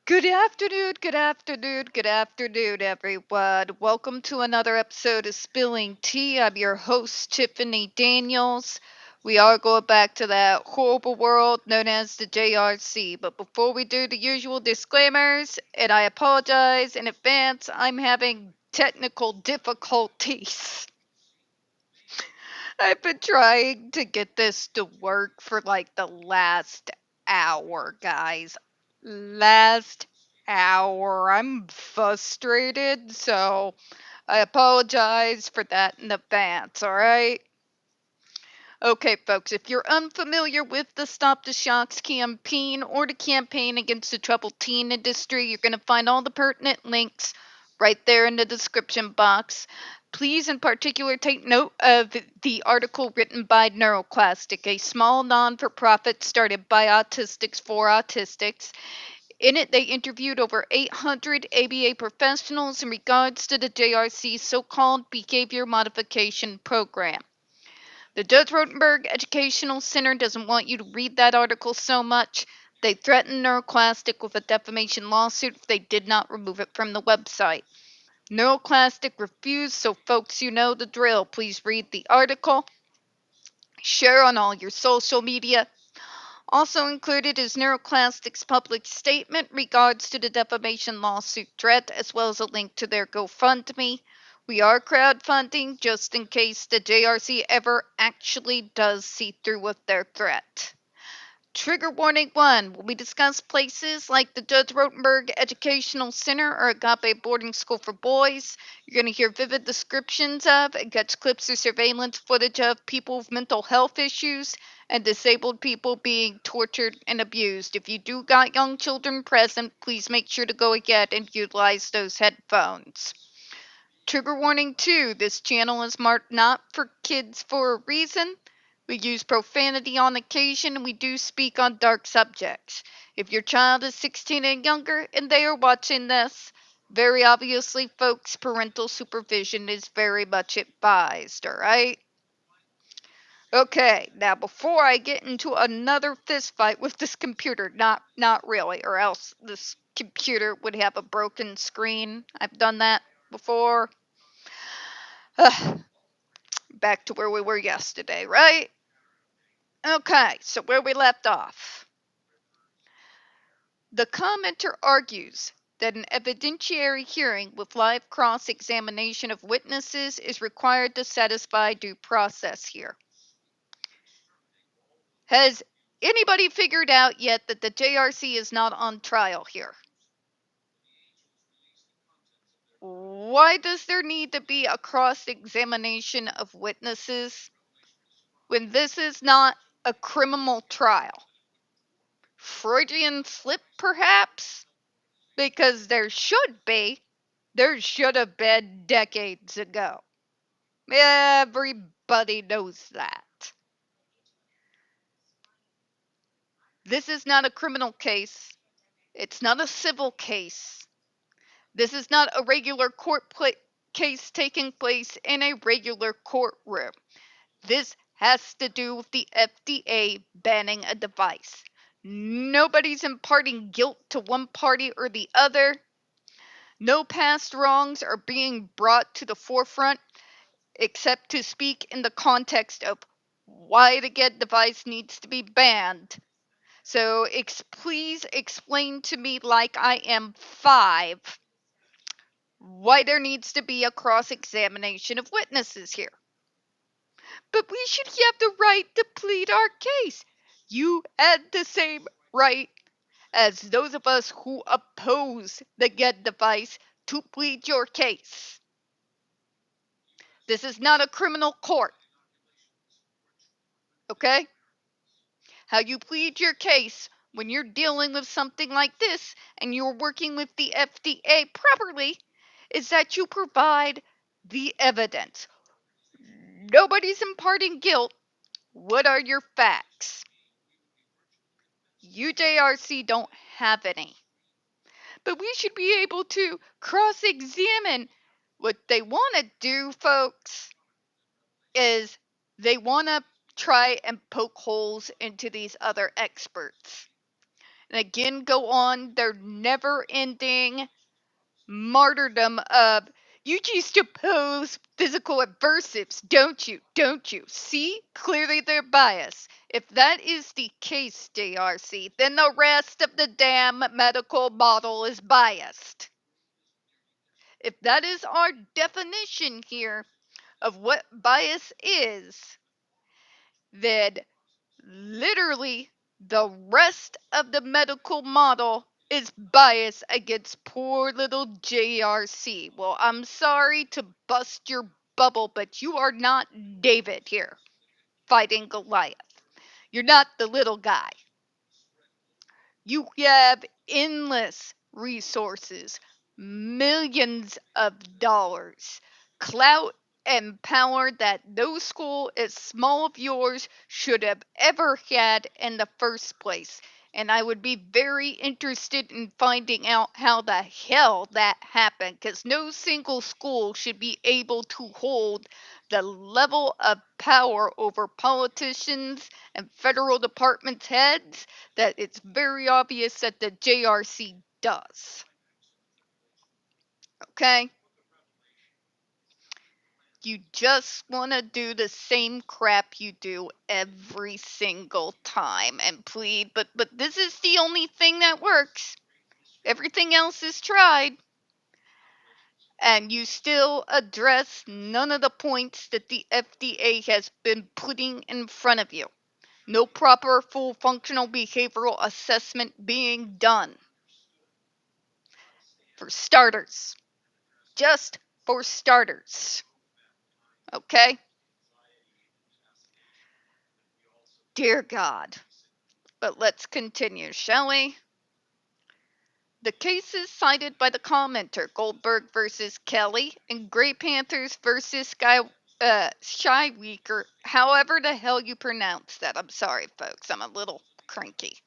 Good afternoon, everyone. Welcome to another episode of Spilling Tea. I'm your host, Tiffany Daniels. We are going back to that horrible world known as the JRC. But before we do the usual disclaimers, and I apologize in advance, I'm having technical difficulties. I've been trying to get this to work for like the last hour, guys. Last hour. I'm frustrated, so I apologize for that in advance, alright? Okay, folks, if you're unfamiliar with the Stop the Shocks campaign or the campaign against the troubled teen industry, you're going to find all the pertinent links right there in the description box. Please, in particular, take note of the article written by NeuroClastic, a small non for profit started by autistics for autistics. In it, they interviewed over 800 ABA professionals in regards to the JRC's so called behavior modification program. The Judge Rotenberg Educational Center doesn't want you to read that article so much. They threatened NeuroClastic with a defamation lawsuit if they did not remove it from the website. NeuroClastic refused, so folks, you know the drill. Please read the article. Share on all your social media. Also included is NeuroClastic's public statement regards to the defamation lawsuit threat, as well as a link to their GoFundMe. We are crowdfunding just in case the JRC ever actually does see through with their threat. Trigger warning 1. When we discuss places like the Judge Rotenberg Educational Center or Agape Boarding School for Boys, you're going to hear vivid descriptions of and catch clips or surveillance footage of people with mental health issues and disabled people being tortured and abused. If you do got young children present, please make sure to go ahead and utilize those headphones. Trigger warning 2. This channel is marked not for kids for a reason. We use profanity on occasion and we do speak on dark subjects. If your child is 16 and younger and they are watching this, very obviously, folks, parental supervision is very much advised, alright? Okay, now before I get into another fist fight with this computer, not really, or else this computer would have a broken screen. I've done that before. Back to where we were yesterday, right? Okay, so where we left off. The commenter argues that an evidentiary hearing with live cross-examination of witnesses is required to satisfy due process here. Has anybody figured out yet that the JRC is not on trial here? Why does there need to be a cross-examination of witnesses when this is not a criminal trial? Freudian slip, perhaps? Because there should be. There should have been decades ago. Everybody knows that. This is not a criminal case. It's not a civil case. This is not a regular case taking place in a regular courtroom. This has to do with the FDA banning a device. Nobody's imparting guilt to one party or the other. No past wrongs are being brought to the forefront except to speak in the context of why the get device needs to be banned. So please explain to me, like I am 5, why there needs to be a cross-examination of witnesses here. But we should have the right to plead our case. You had the same right as those of us who oppose the get device to plead your case. This is not a criminal court. Okay? How you plead your case when you're dealing with something like this and you're working with the FDA properly is that you provide the evidence. Nobody's imparting guilt. What are your facts? UJRC don't have any. But we should be able to cross-examine. What they want to do, folks, is they want to try and poke holes into these other experts. and again go on their never ending martyrdom of, you just oppose physical aversives, don't you? Don't you? See? Clearly they're biased. If that is the case, JRC, then the rest of the damn medical model is biased. If that is our definition here of what bias is, then literally the rest of the medical model is biased against poor little JRC. Well, I'm sorry to bust your bubble, but you are not David here fighting Goliath. You're not the little guy. You have endless resources, millions of dollars, clout, and power that no school as small of yours should have ever had in the first place. And I would be very interested in finding out how the hell that happened, because no single school should be able to hold the level of power over politicians and federal department heads that it's very obvious that the JRC does. Okay? You just want to do the same crap you do every single time and plead, but this is the only thing that works. Everything else is tried. And you still address none of the points that the FDA has been putting in front of you. No proper full functional behavioral assessment being done. For starters. Just for starters. Okay? Dear God. But let's continue, shall we? The cases cited by the commenter, Goldberg versus Kelly, and Grey Panthers versus Shyweaker, however the hell you pronounce that. I'm sorry, folks. I'm a little cranky.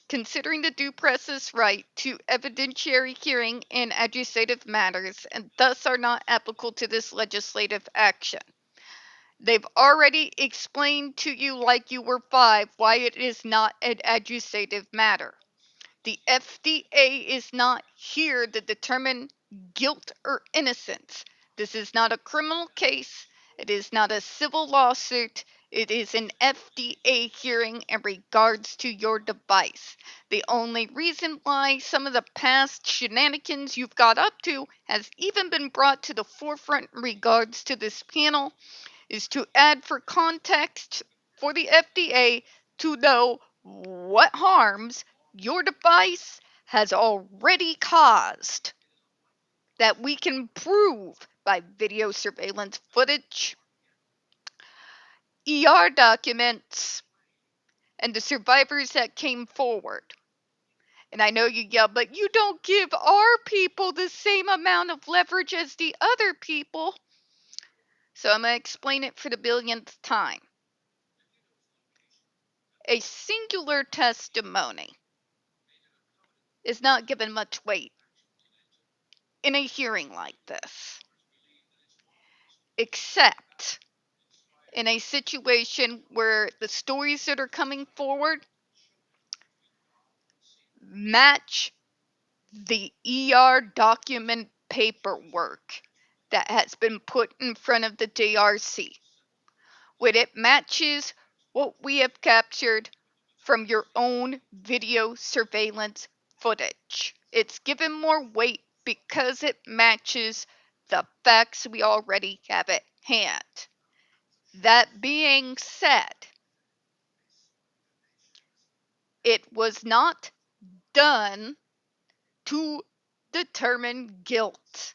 Considering the due process right to evidentiary hearing in adjudicative matters, and thus are not applicable to this legislative action. They've already explained to you, like you were 5, why it is not an adjudicative matter. The FDA is not here to determine guilt or innocence. This is not a criminal case. It is not a civil lawsuit. It is an FDA hearing in regards to your device. The only reason why some of the past shenanigans you've got up to has even been brought to the forefront in regards to this panel is to add for context for the FDA to know what harms your device has already caused that we can prove by video surveillance footage, ER documents, and the survivors that came forward. And I know you yell, but you don't give our people the same amount of leverage as the other people. So I'm going to explain it for the billionth time. A singular testimony is not given much weight in a hearing like this, except in a situation where the stories that are coming forward match the ER document paperwork that has been put in front of the JRC. When it matches what we have captured from your own video surveillance footage. It's given more weight because it matches the facts we already have at hand. That being said, it was not done to determine guilt.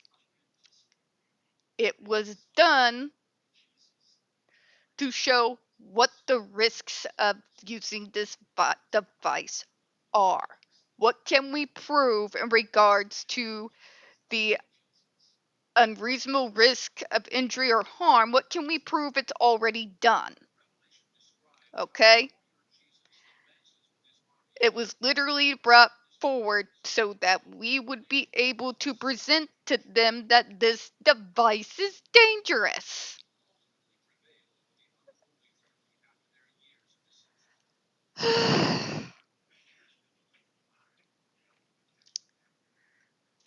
It was done to show what the risks of using this device are. What can we prove in regards to the unreasonable risk of injury or harm? What can we prove it's already done? Okay? It was literally brought forward so that we would be able to present to them that this device is dangerous.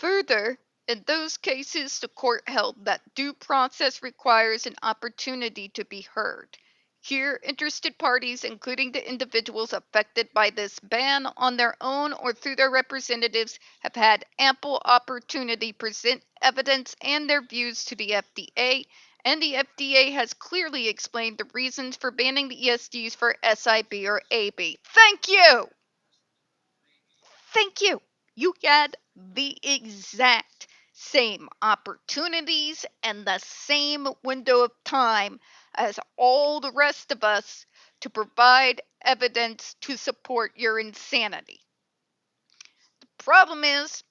Further, in those cases, the court held that due process requires an opportunity to be heard. Here, interested parties, including the individuals affected by this ban on their own or through their representatives, have had ample opportunity to present evidence and their views to the FDA, and the FDA has clearly explained the reasons for banning the ESDs for SIB or AB. Thank you! Thank you! You had the exact same opportunities and the same window of time as all the rest of us to provide evidence to support your insanity. The problem is,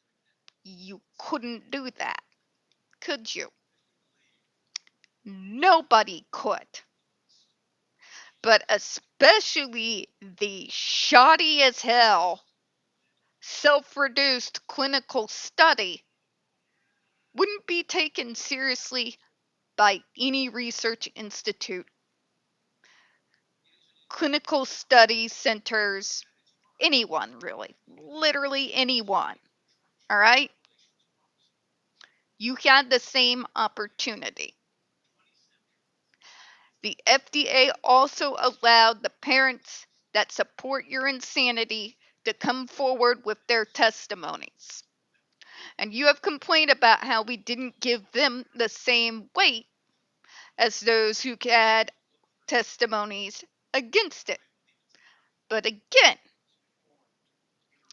you couldn't do that, could you? Nobody could. But especially the shoddy as hell self-produced clinical study wouldn't be taken seriously by any research institute, clinical study centers, anyone really, literally anyone. All right? You had the same opportunity. The FDA also allowed the parents that support your insanity to come forward with their testimonies. And you have complained about how we didn't give them the same weight as those who had testimonies against it. But again,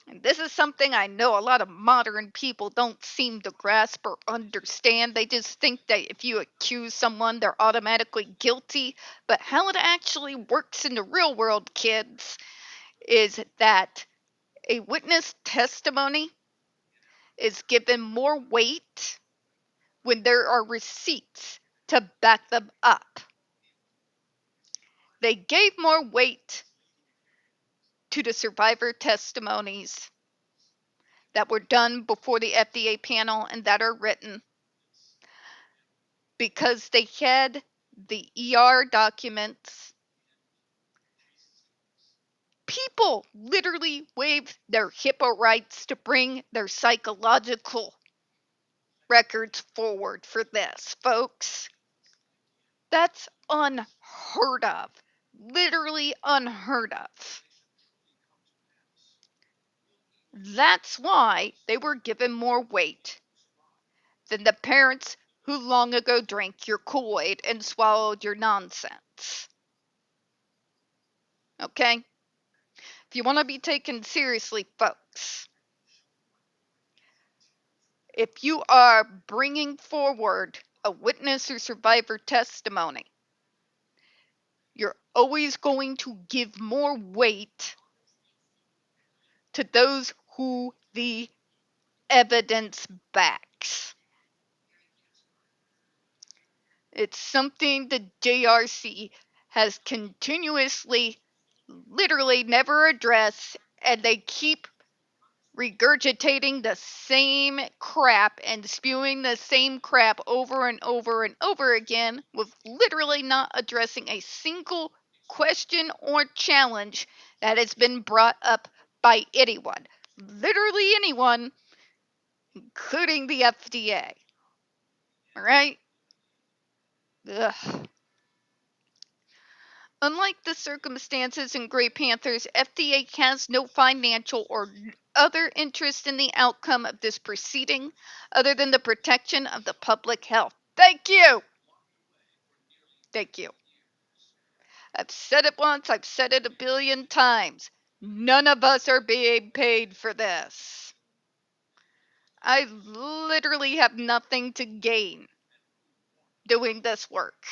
and this is something I know a lot of modern people don't seem to grasp or understand. They just think that if you accuse someone, they're automatically guilty. But how it actually works in the real world, kids, is that a witness testimony is given more weight when there are receipts to back them up. They gave more weight to the survivor testimonies that were done before the FDA panel and that are written because they had the ER documents. People literally waived their HIPAA rights to bring their psychological records forward for this, folks. That's unheard of. Literally unheard of. That's why they were given more weight than the parents who long ago drank your Kool-Aid and swallowed your nonsense. Okay? If you want to be taken seriously, folks, if you are bringing forward a witness or survivor testimony, you're always going to give more weight to those who the evidence backs. It's something the JRC has continuously, literally never addressed, and they keep regurgitating the same crap and spewing the same crap over and over and over again with literally not addressing a single question or challenge that has been brought up by anyone. Literally anyone, including the FDA. Alright? Ugh. Unlike the circumstances in Grey Panthers, FDA has no financial or other interest in the outcome of this proceeding other than the protection of the public health. Thank you! Thank you. I've said it once, I've said it a billion times. None of us are being paid for this. I literally have nothing to gain doing this work.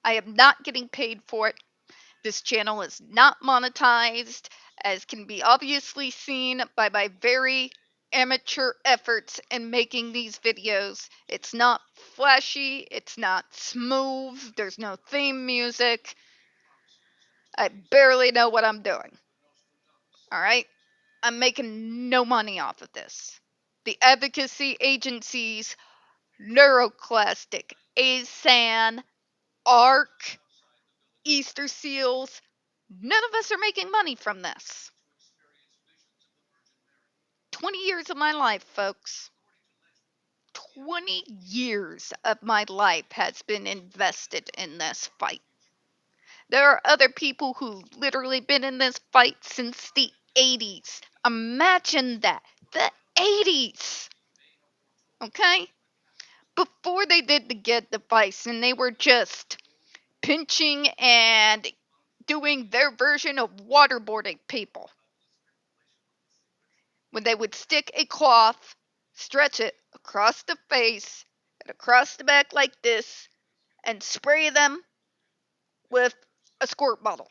I am not getting paid for it. This channel is not monetized, as can be obviously seen by my very amateur efforts in making these videos. It's not flashy, it's not smooth, there's no theme music. I barely know what I'm doing. Alright? I'm making no money off of this. The advocacy agencies, NeuroClastic, ASAN, ARC, Easter Seals, none of us are making money from this. 20 years of my life, folks. 20 years of my life has been invested in this fight. There are other people who've literally been in this fight since the 80s. Imagine that. The 80s. Okay? Before they did the Get device, and they were just pinching and doing their version of waterboarding people. When they would stick a cloth, stretch it across the face and across the back like this, and spray them with a squirt bottle.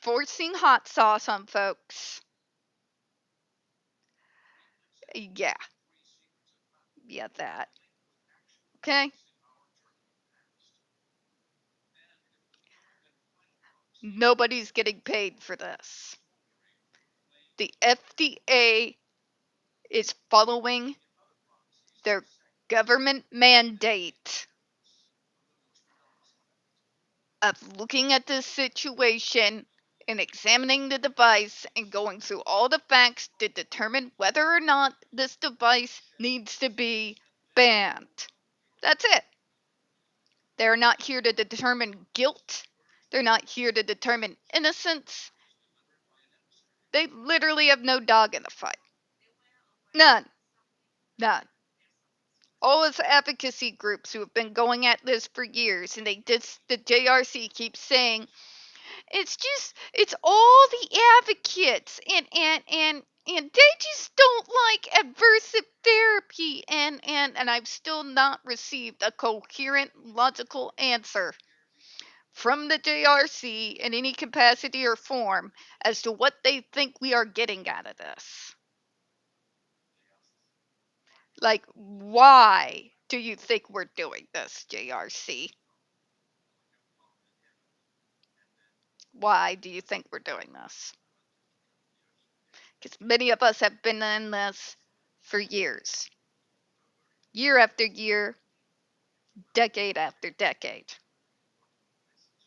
Forcing hot sauce on folks. Yeah. Yeah, that. Okay? Nobody's getting paid for this. The FDA is following their government mandate of looking at this situation and examining the device and going through all the facts to determine whether or not this device needs to be banned. That's it. They're not here to determine guilt. They're not here to determine innocence. They literally have no dog in the fight. None. None. All its advocacy groups who have been going at this for years, and the JRC keeps saying it's all the advocates and they just don't like aversive therapy and I've still not received a coherent logical answer from the JRC in any capacity or form as to what they think we are getting out of this. Like, why do you think we're doing this, JRC? Why do you think we're doing this? Because many of us have been in this for years, year after year, decade after decade.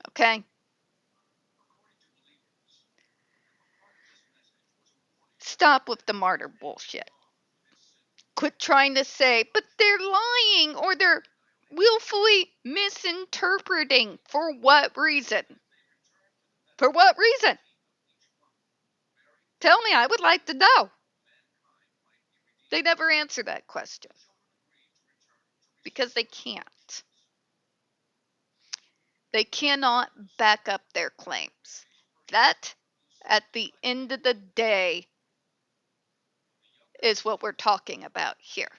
Okay? Stop with the martyr bullshit. Quit trying to say, but they're lying or they're willfully misinterpreting. For what reason? For what reason? Tell me, I would like to know. They never answer that question because they can't. They cannot back up their claims. That, at the end of the day, is what we're talking about here.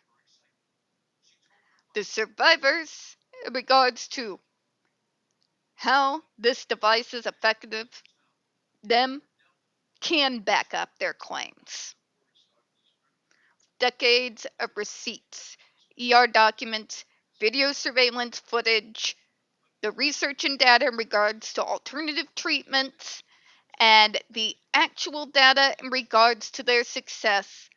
The survivors, in regards to how this device is effective, them can back up their claims. Decades of receipts, ER documents, video surveillance footage, the research and data in regards to alternative treatments, and the actual data in regards to their success.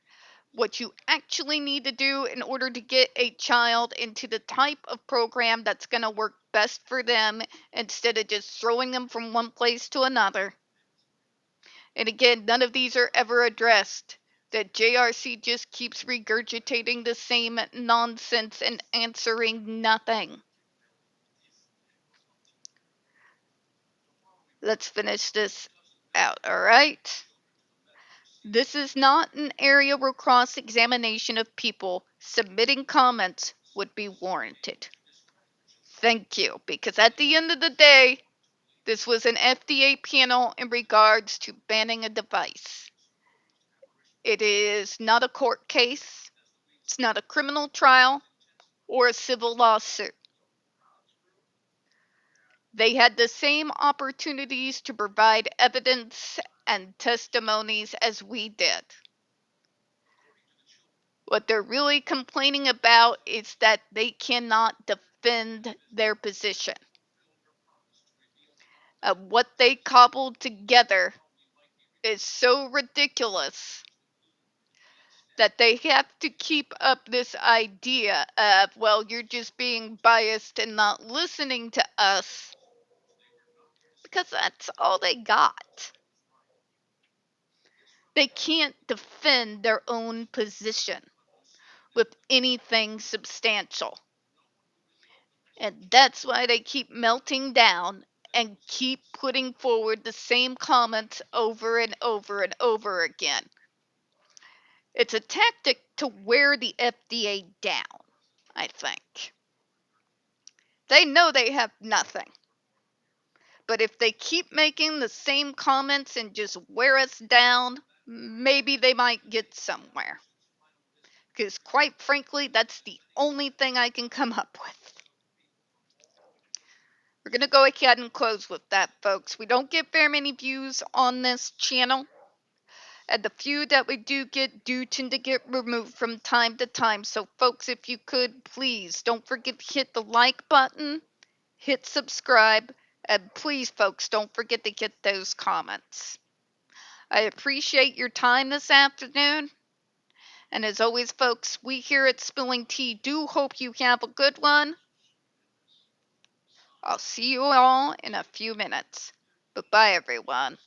What you actually need to do in order to get a child into the type of program that's going to work best for them instead of just throwing them from one place to another. And again, none of these are ever addressed. The JRC just keeps regurgitating the same nonsense and answering nothing. Let's finish this out, all right? This is not an area where cross-examination of people submitting comments would be warranted. Thank you, because at the end of the day, this was an FDA panel in regards to banning a device. It is not a court case, it's not a criminal trial, or a civil lawsuit. They had the same opportunities to provide evidence and testimonies as we did. What they're really complaining about is that they cannot defend their position. What they cobbled together is so ridiculous that they have to keep up this idea of, well, you're just being biased and not listening to us, because that's all they got. They can't defend their own position. with anything substantial. And that's why they keep melting down and keep putting forward the same comments over and over and over again. It's a tactic to wear the FDA down, I think. They know they have nothing. But if they keep making the same comments and just wear us down, maybe they might get somewhere. Because quite frankly, that's the only thing I can come up with. We're going to go ahead and close with that, folks. We don't get very many views on this channel. And the few that we do tend to get removed from time to time. So, folks, if you could, please don't forget to hit the like button, hit subscribe, and please, folks, don't forget to hit those comments. I appreciate your time this afternoon. And as always, folks, we here at Spilling Tea do hope you have a good one. I'll see you all in a few minutes. Bye-bye, everyone.